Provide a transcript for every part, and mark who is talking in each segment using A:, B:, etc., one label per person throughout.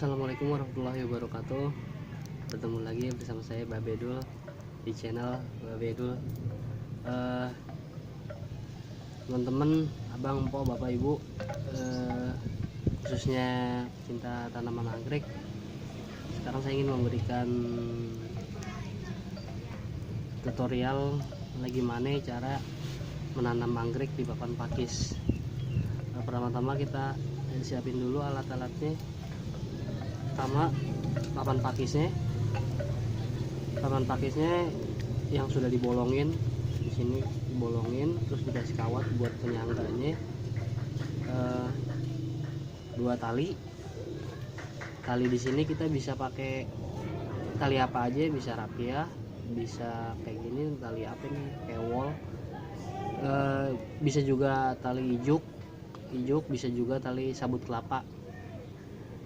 A: Assalamualaikum warahmatullahi wabarakatuh. Bertemu lagi bersama saya Babedul di channel Babedul. Teman-teman, abang, empok, bapak, ibu, khususnya cinta tanaman anggrek, sekarang saya ingin memberikan tutorial bagaimana cara menanam anggrek di papan pakis. Pertama-tama kita siapin dulu alat-alatnya. Pertama, papan pakisnya yang sudah dibolongin, di sini dibolongin, terus dikasih kawat buat penyangganya. 2 tali di sini kita bisa pakai tali apa aja, bisa rapia, bisa kayak gini, tali apa nih, kayak wol, bisa juga tali ijuk, bisa juga tali sabut kelapa.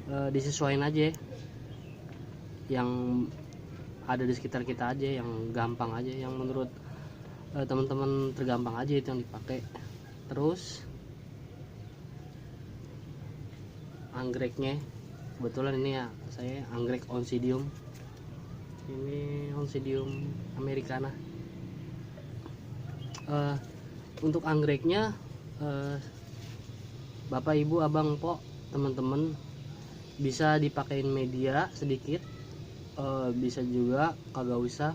A: Disesuaikan aja yang ada di sekitar kita aja, yang gampang aja, yang menurut teman-teman tergampang aja itu yang dipakai. Terus anggreknya, kebetulan ini ya saya anggrek Oncidium, ini Oncidium americana. Untuk anggreknya, bapak, ibu, abang, empok, teman-teman, bisa dipakein media sedikit, bisa juga kagak usah,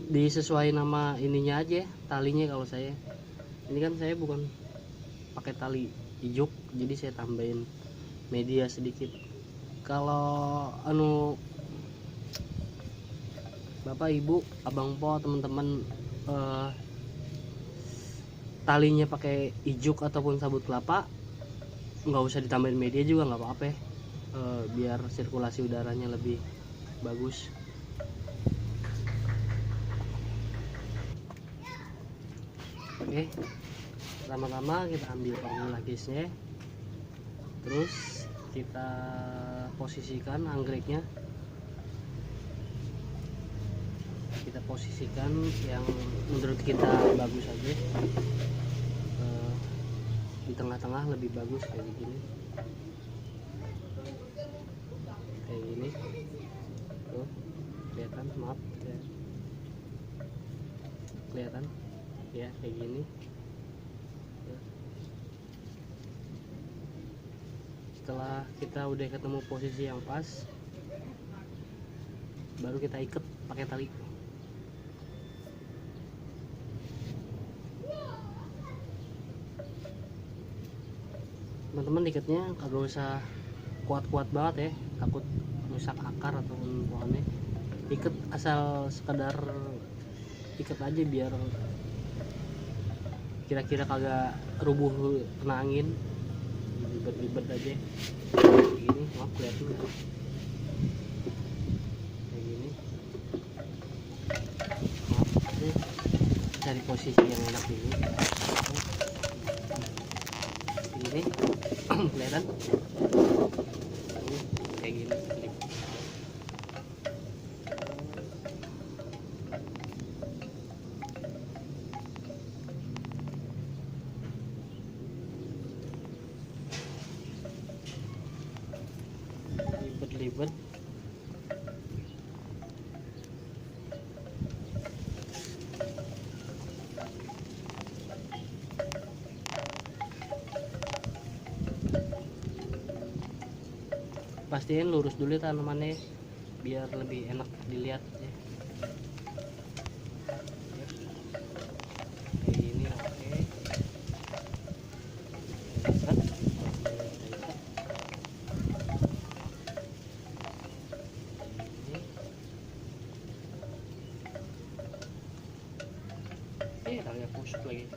A: disesuaikan nama ininya aja, talinya. Kalau saya ini kan saya bukan pakai tali ijuk, jadi saya tambahin media sedikit. Kalau bapak, ibu, abang, po, teman-teman, talinya pakai ijuk ataupun sabut kelapa, nggak usah ditambahin media juga nggak apa-apa, biar sirkulasi udaranya lebih bagus. Oke, pertama-tama kita ambil pakisnya, terus kita posisikan anggreknya, kita posisikan yang menurut kita bagus aja. Di tengah-tengah lebih bagus, kayak gini, tuh kelihatan, maaf ya, kelihatan ya, kayak gini. Setelah kita udah ketemu posisi yang pas, baru kita ikat pakai tali. Teman-teman, ikatnya kagak usah kuat-kuat banget ya, takut rusak akar ataupun pohonnya. Ikat asal sekedar ikat aja, biar kira-kira kagak rubuh kena angin. Ribet-ribet aja kayak gini, maaf kelihatan gitu, kayak gini. Maaf, cari posisi yang enak dulu. Ini kelihatan kayak gini. Ribet. Pastiin lurus dulu tanamannya biar lebih enak dilihat ya. Kayak gini, oke. Tali pusuk lagi.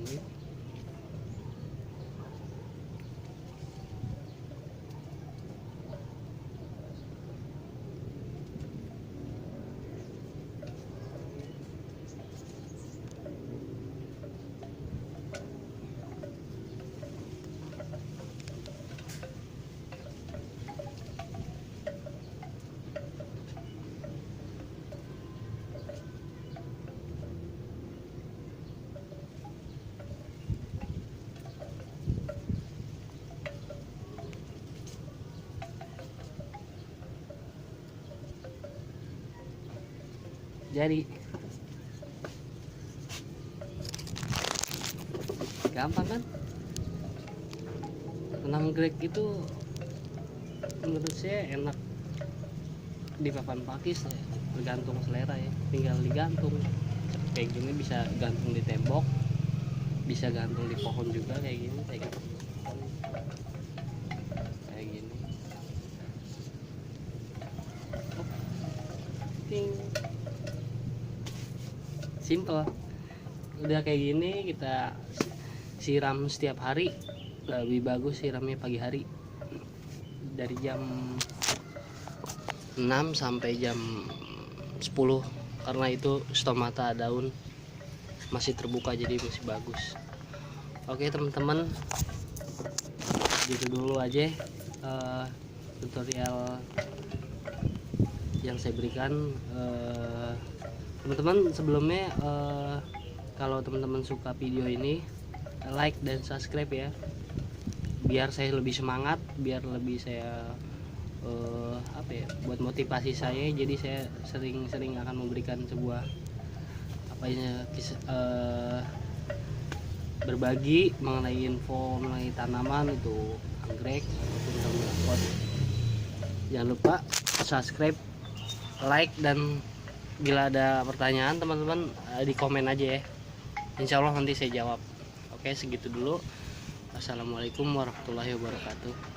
A: menit. Jadi gampang kan? 6 grek itu menurut saya enak di papan pakis ya, tergantung selera ya, tinggal digantung. Kayak gini bisa gantung di tembok, bisa gantung di pohon juga kayak gini, kayak gini. Ting. Simple. Udah kayak gini kita siram setiap hari. Lebih bagus siramnya pagi hari dari jam 6 sampai jam 10 karena itu stomata daun masih terbuka jadi masih bagus. Oke teman-teman, gitu dulu aja tutorial yang saya berikan. Teman-teman sebelumnya kalau teman-teman suka video ini, like dan subscribe ya, biar saya lebih semangat, biar lebih saya buat motivasi saya. Jadi saya sering-sering akan memberikan sebuah berbagi mengenai info mengenai tanaman itu anggrek ataupun tanaman. Jangan lupa subscribe, like, dan bila ada pertanyaan teman-teman di komen aja ya, insya Allah nanti saya jawab. Oke, segitu dulu. Assalamualaikum warahmatullahi wabarakatuh.